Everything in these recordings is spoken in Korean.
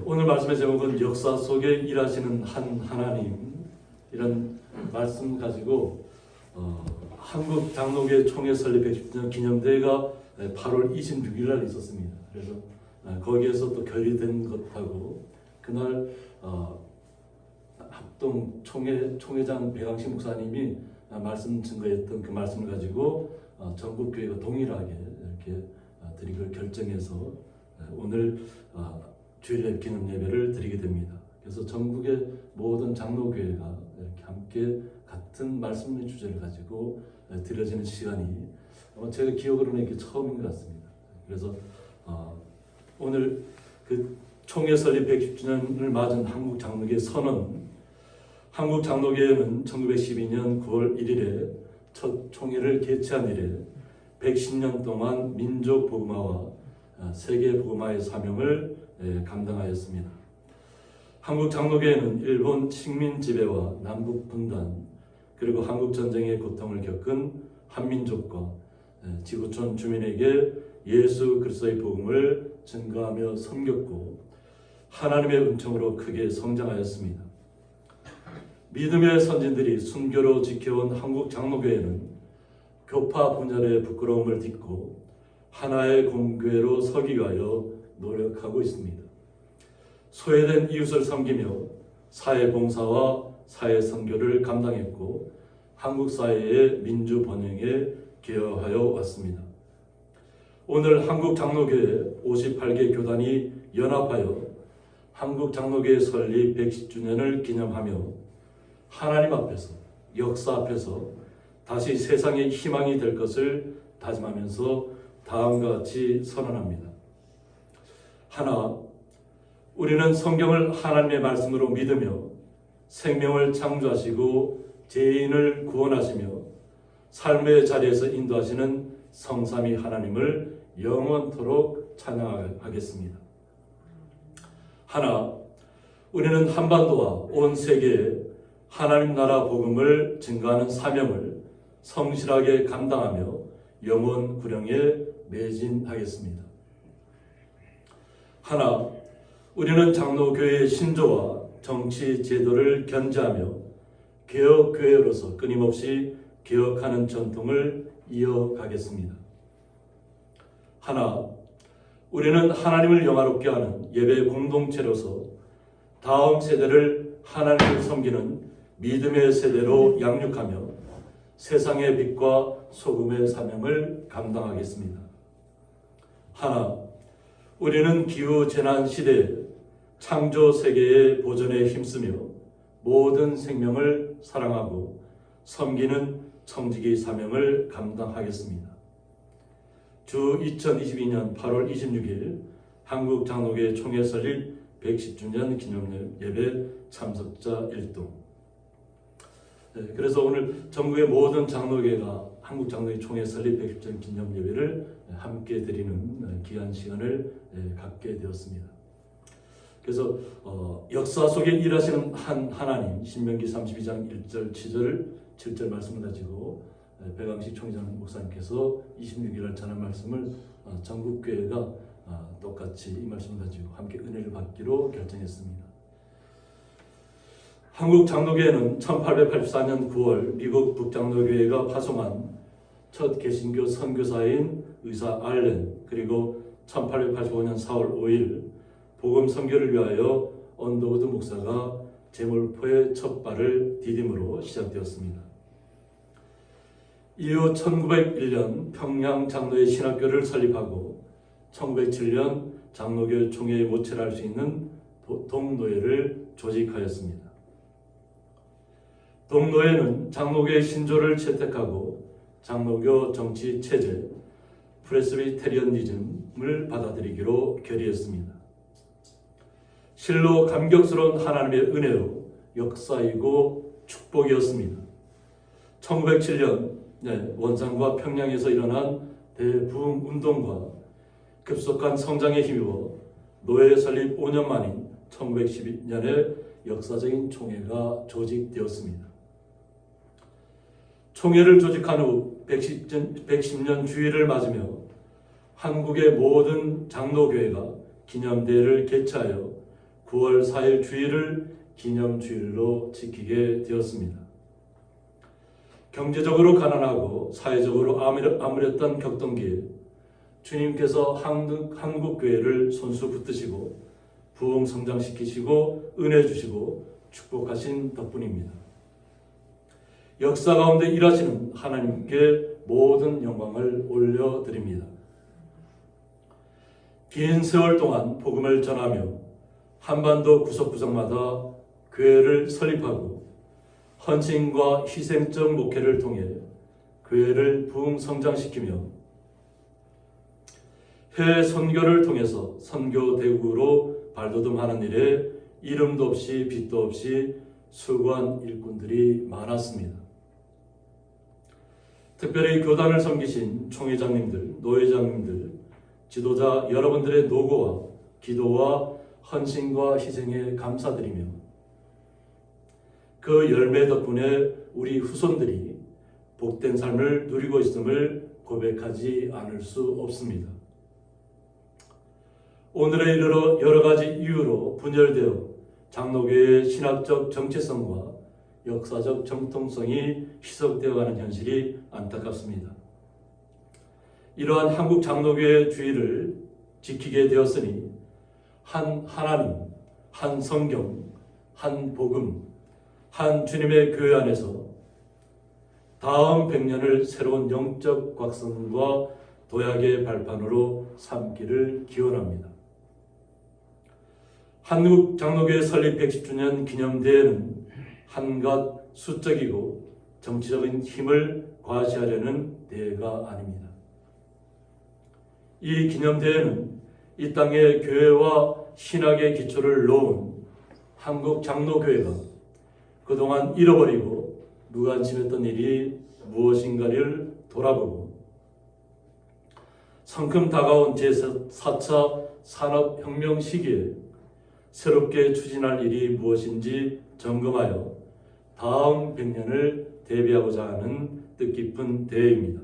오늘 말씀의 제목은 역사 속에 일하시는 한 하나님, 이런 말씀 가지고 한국 장로교회 총회 설립 110주년 기념대회가 8월 26일 날 있었습니다. 그래서 거기에서 또 결의된 것하고 그날 합동 총회장 배강식 목사님이 말씀 증거했던 그 말씀을 가지고 전국 교회가 동일하게 이렇게 드리기로 결정해서 오늘 주일 기념 예배를 드리게 됩니다. 그래서 전국의 모든 장로교회가 이렇게 함께 같은 말씀의 주제를 가지고 드려지는 시간이 제가 기억으로는 이게 처음인 것 같습니다. 그래서 오늘 그 총회 설립 110주년을 맞은 한국 장로교회 선언, 한국 장로교회는 1912년 9월 1일에 첫 총회를 개최한 이래 110년 동안 민족 복음화와 세계 복음화의 사명을 감당하였습니다. 한국 장로교회는 일본 식민 지배와 남북 분단 그리고 한국 전쟁의 고통을 겪은 한민족과 지구촌 주민에게 예수 그리스도의 복음을 증거하며 섬겼고 하나님의 은총으로 크게 성장하였습니다. 믿음의 선진들이 순교로 지켜온 한국 장로교회는 교파 분열의 부끄러움을 딛고 하나의 공교회로 서기 위하여 노력하고 있습니다. 소외된 이웃을 섬기며 사회봉사와 사회선교를 감당했고 한국 사회의 민주 번영에 기여하여 왔습니다. 오늘 한국 장로교회 58개 교단이 연합하여 한국 장로교회 설립 110주년을 기념하며 하나님 앞에서, 역사 앞에서 다시 세상의 희망이 될 것을 다짐하면서 다음과 같이 선언합니다. 하나, 우리는 성경을 하나님의 말씀으로 믿으며 생명을 창조하시고 죄인을 구원하시며 삶의 자리에서 인도하시는 성삼위 하나님을 영원토록 찬양하겠습니다. 하나, 우리는 한반도와 온 세계에 하나님 나라 복음을 증거하는 사명을 성실하게 감당하며 영원 구령에 매진하겠습니다. 하나, 우리는 장로교회의 신조와 정치 제도를 견제하며 개혁교회로서 끊임없이 개혁하는 전통을 이어가겠습니다. 하나, 우리는 하나님을 영화롭게 하는 예배 공동체로서 다음 세대를 하나님을 섬기는 믿음의 세대로 양육하며 세상의 빛과 소금의 사명을 감당하겠습니다. 하나, 우리는 기후재난 시대에 창조 세계의 보존에 힘쓰며 모든 생명을 사랑하고 섬기는 청지기 사명을 감당하겠습니다. 주 2022년 8월 26일 한국 장로교회 총회 설립 110주년 기념 예배 참석자 1동. 그래서 오늘 전국의 모든 장로교회가 한국 장로교회 총회 설립 110주년 기념 예배를 함께 드리는 귀한 시간을 갖게 되었습니다. 그래서 역사 속에 일하시는 한 하나님, 신명기 32장 1절 7절 말씀을 가지고 배강식 총회장 목사님께서 26일 전한 말씀을 전국교회가 똑같이 이 말씀을 가지고 함께 은혜를 받기로 결정했습니다. 한국 장로교회는 1884년 9월 미국 북장로교회가 파송한 첫 개신교 선교사인 의사 알렌, 그리고 1885년 4월 5일 복음 선교를 위하여 언더우드 목사가 제몰포의 첫 발을 디딤으로 시작되었습니다. 이후 1901년 평양 장로의 신학교를 설립하고 1907년 장로교 총회에 모체를 할 수 있는 동노회를 조직하였습니다. 동노회는 장로교의 신조를 채택하고 장로교 정치 체제, 프레스비테리언니즘을 받아들이기로 결의했습니다. 실로 감격스러운 하나님의 은혜로 역사이고 축복이었습니다. 1907년 원산과 평양에서 일어난 대부흥 운동과 급속한 성장에 힘입어 노회 설립 5년 만인 1912년에 역사적인 총회가 조직되었습니다. 총회를 조직한 후 110년 주일을 맞으며 한국의 모든 장로교회가 기념대회를 개최하여 9월 4일 주일을 기념주일로 지키게 되었습니다. 경제적으로 가난하고 사회적으로 암울했던 격동기에 주님께서 한국교회를 손수 붙드시고 부흥 성장시키시고 은혜 주시고 축복하신 덕분입니다. 역사 가운데 일하시는 하나님께 모든 영광을 올려드립니다. 긴 세월 동안 복음을 전하며 한반도 구석구석마다 교회를 설립하고 헌신과 희생적 목회를 통해 교회를 부흥 성장시키며 해외 선교를 통해서 선교 대국으로 발돋움하는 일에 이름도 없이 빛도 없이 수고한 일꾼들이 많았습니다. 특별히 교단을 섬기신 총회장님들, 노회장님들, 지도자 여러분들의 노고와 기도와 헌신과 희생에 감사드리며 그 열매 덕분에 우리 후손들이 복된 삶을 누리고 있음을 고백하지 않을 수 없습니다. 오늘에 이르러 여러 가지 이유로 분열되어 장로교회의 신학적 정체성과 역사적 정통성이 희석되어가는 현실이 안타깝습니다. 이러한 한국 장로교회 주의를 지키게 되었으니 한 하나님, 한 성경, 한 복음, 한 주님의 교회 안에서 다음 100년을 새로운 영적 곽성과 도약의 발판으로 삼기를 기원합니다. 한국 장로교회 설립 110주년 기념대회는 한갓 수적이고 정치적인 힘을 과시하려는 대회가 아닙니다. 이 기념대회는 이 땅의 교회와 신학의 기초를 놓은 한국 장로교회가 그동안 잃어버리고 무관심했던 일이 무엇인가를 돌아보고 성큼 다가온 제4차 산업혁명 시기에 새롭게 추진할 일이 무엇인지 점검하여 다음 100년을 대비하고자 하는 뜻깊은 대회입니다.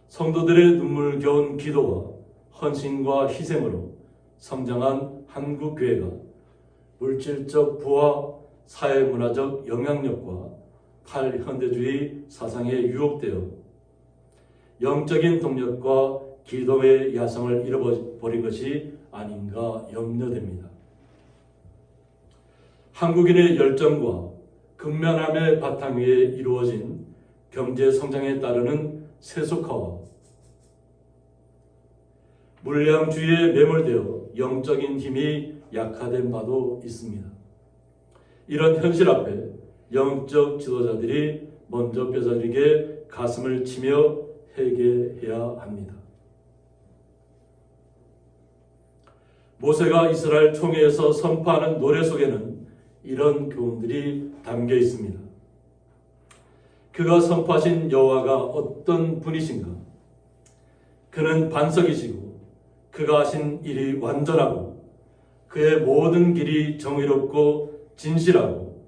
성도들의 눈물겨운 기도와 헌신과 희생으로 성장한 한국교회가 물질적 부와 사회문화적 영향력과 탈현대주의 사상에 유혹되어 영적인 동력과 기도의 야성을 잃어버린 것이 아닌가 염려됩니다. 한국인의 열정과 근면함의 바탕 위에 이루어진 경제 성장에 따르는 세속화와 물량주의에 매몰되어 영적인 힘이 약화된 바도 있습니다. 이런 현실 앞에 영적 지도자들이 먼저 뼈저리게 가슴을 치며 회개해야 합니다. 모세가 이스라엘 총회에서 선포하는 노래 속에는 이런 교훈들이 담겨 있습니다. 그가 선포하신 여호와가 어떤 분이신가? 그는 반석이시고 그가 하신 일이 완전하고 그의 모든 길이 정의롭고 진실하고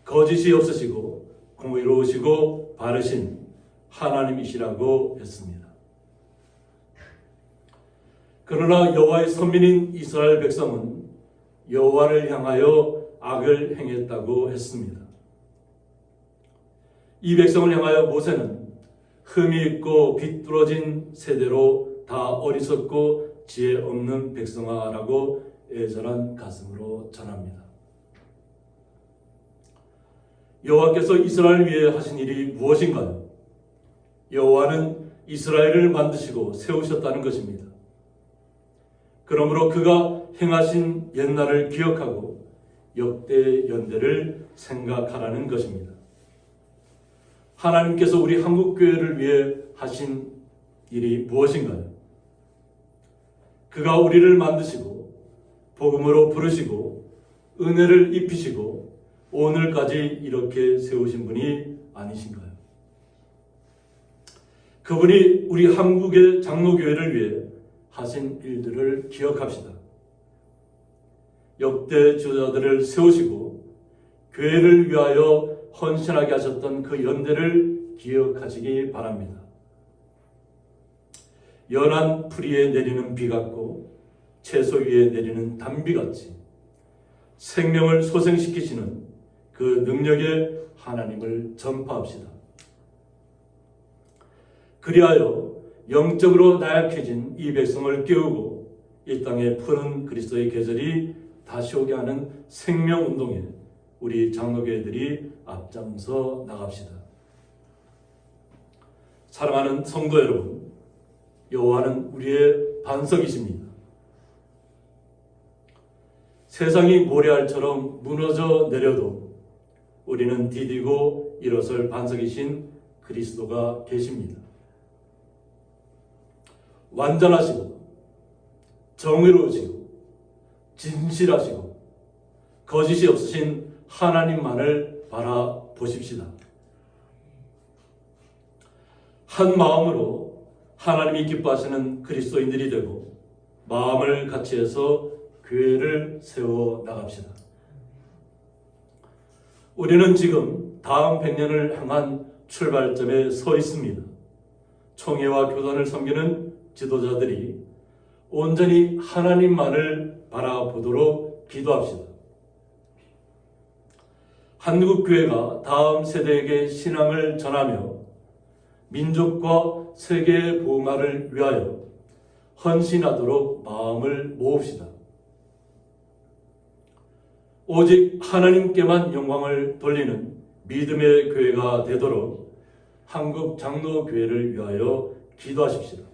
거짓이 없으시고 공의로우시고 바르신 하나님이시라고 했습니다. 그러나 여호와의 선민인 이스라엘 백성은 여호와를 향하여 악을 행했다고 했습니다. 이 백성을 향하여 모세는 흠이 있고 비뚤어진 세대로 다 어리석고 지혜 없는 백성아라고 애절한 가슴으로 전합니다. 여호와께서 이스라엘 위해 하신 일이 무엇인가요? 여호와는 이스라엘을 만드시고 세우셨다는 것입니다. 그러므로 그가 행하신 옛날을 기억하고 역대 연대를 생각하라는 것입니다. 하나님께서 우리 한국교회를 위해 하신 일이 무엇인가요? 그가 우리를 만드시고 복음으로 부르시고 은혜를 입히시고 오늘까지 이렇게 세우신 분이 아니신가요? 그분이 우리 한국의 장로교회를 위해 하신 일들을 기억합시다. 역대 지도자들을 세우시고 교회를 위하여 헌신하게 하셨던 그 연대를 기억하시기 바랍니다. 연한 풀이에 내리는 비 같고 채소 위에 내리는 단비같이 생명을 소생시키시는 그 능력의 하나님을 전파합시다. 그리하여 영적으로 나약해진 이 백성을 깨우고 이 땅에 푸른 그리스도의 계절이 다시 오게 하는 생명운동에 우리 장로교회들이 앞장서 나갑시다. 사랑하는 성도 여러분, 여호와는 우리의 반석이십니다. 세상이 모래알처럼 무너져 내려도 우리는 디디고 일어설 반석이신 그리스도가 계십니다. 완전하시고 정의로우시고 진실하시고 거짓이 없으신 하나님만을 바라보십시다. 한 마음으로 하나님이 기뻐하시는 그리스도인들이 되고 마음을 같이해서 교회를 세워 나갑시다. 우리는 지금 다음 100년을 향한 출발점에 서 있습니다. 총회와 교단을 섬기는 지도자들이 온전히 하나님만을 바라보도록 기도합시다. 한국교회가 다음 세대에게 신앙을 전하며 민족과 세계의 복음화를 위하여 헌신하도록 마음을 모읍시다. 오직 하나님께만 영광을 돌리는 믿음의 교회가 되도록 한국 장로교회를 위하여 기도하십시다.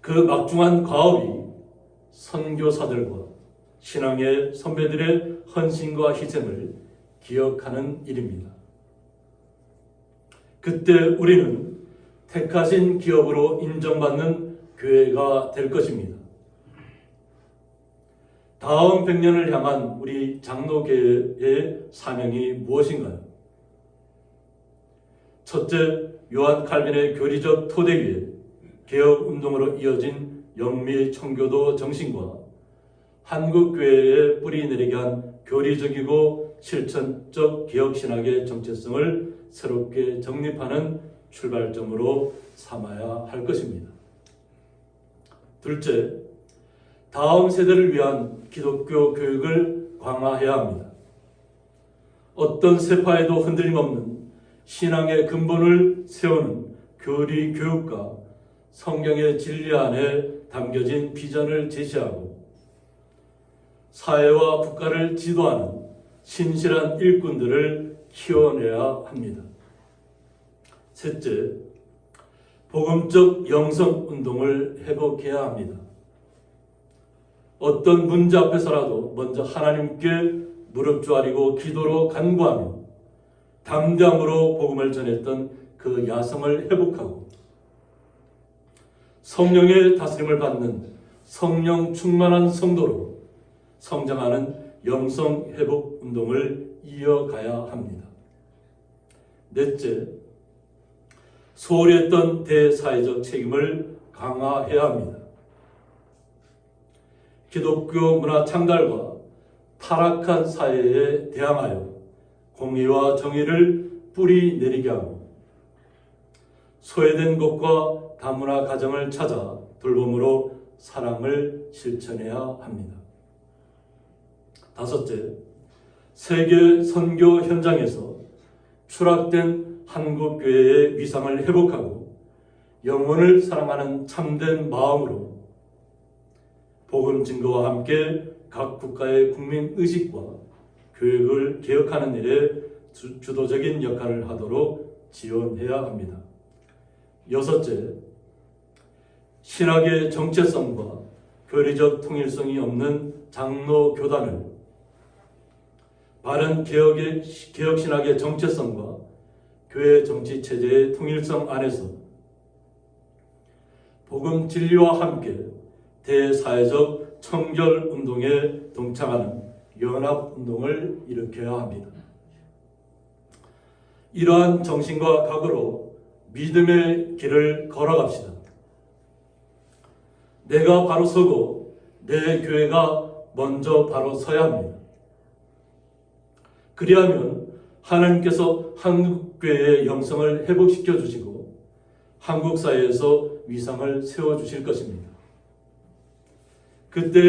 그 막중한 과업이 선교사들과 신앙의 선배들의 헌신과 희생을 기억하는 일입니다. 그때 우리는 택하신 기업으로 인정받는 교회가 될 것입니다. 다음 100년을 향한 우리 장로교회의 사명이 무엇인가요? 첫째, 요한 칼빈의 교리적 토대 위에 개혁운동으로 이어진 영미 청교도 정신과 한국교회에 뿌리 내리게 한 교리적이고 실천적 개혁신학의 정체성을 새롭게 정립하는 출발점으로 삼아야 할 것입니다. 둘째, 다음 세대를 위한 기독교 교육을 강화해야 합니다. 어떤 세파에도 흔들림 없는 신앙의 근본을 세우는 교리 교육과 성경의 진리 안에 담겨진 비전을 제시하고 사회와 국가를 지도하는 신실한 일꾼들을 키워내야 합니다. 셋째, 복음적 영성운동을 회복해야 합니다. 어떤 문제 앞에서라도 먼저 하나님께 무릎 조아리고 기도로 간구하며 담대함으로 복음을 전했던 그 야성을 회복하고 성령의 다스림을 받는 성령 충만한 성도로 성장하는 영성 회복 운동을 이어가야 합니다. 넷째, 소홀히 했던 대사회적 책임을 강화해야 합니다. 기독교 문화 창달과 타락한 사회에 대항하여 공의와 정의를 뿌리 내리게 하고 소외된 곳과 다문화 가정을 찾아 돌봄으로 사랑을 실천해야 합니다. 다섯째, 세계 선교 현장에서 추락된 한국교회의 위상을 회복하고 영혼을 사랑하는 참된 마음으로 복음 증거와 함께 각 국가의 국민 의식과 교육을 개혁하는 일에 주도적인 역할을 하도록 지원해야 합니다. 여섯째, 신학의 정체성과 교리적 통일성이 없는 장로 교단을 바른 개혁신학의 정체성과 교회 정치 체제의 통일성 안에서 복음 진리와 함께 대사회적 청결 운동에 동참하는 연합 운동을 일으켜야 합니다. 이러한 정신과 각오로 믿음의 길을 걸어갑시다. 내가 바로 서고 내 교회가 먼저 바로 서야 합니다. 그리하면 하나님께서 한국교회의 영성을 회복시켜 주시고 한국 사회에서 위상을 세워 주실 것입니다. 그때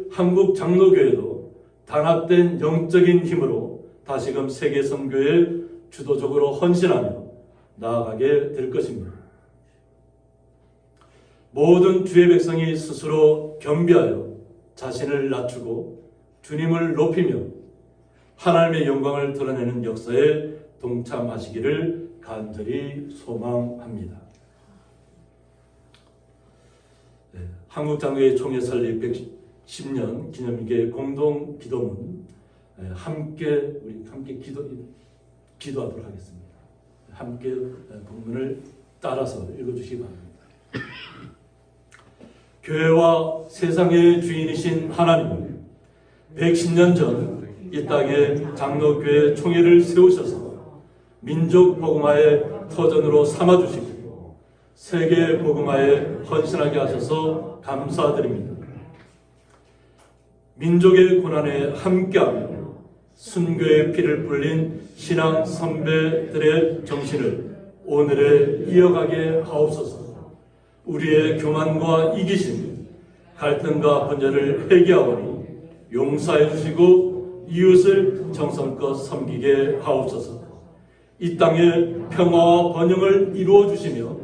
한국 장로교회도 단합된 영적인 힘으로 다시금 세계 선교에 주도적으로 헌신하며 나아가게 될 것입니다. 모든 주의 백성이 스스로 겸비하여 자신을 낮추고 주님을 높이며 하나님의 영광을 드러내는 역사에 동참하시기를 간절히 소망합니다. 한국장로회 총회 설립 110년 기념일계 공동 기도문 함께 기도하도록 하겠습니다. 함께 본문을 따라서 읽어주시기 바랍니다. 교회와 세상의 주인이신 하나님은 110년 전 이 땅에 장로교회 총회를 세우셔서 민족 복음화의 터전으로 삼아주시고 세계 복음화에 헌신하게 하셔서 감사드립니다. 민족의 고난에 함께하며 순교의 피를 불린 신앙 선배들의 정신을 오늘에 이어가게 하옵소서. 우리의 교만과 이기심, 갈등과 분열을 회개하오니 용서해 주시고 이웃을 정성껏 섬기게 하옵소서. 이 땅에 평화와 번영을 이루어 주시며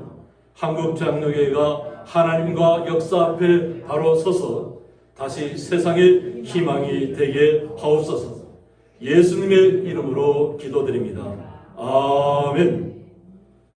한국 장로교회가 하나님과 역사 앞에 바로 서서 다시 세상의 희망이 되게 하옵소서. 예수님의 이름으로 기도드립니다. 아멘.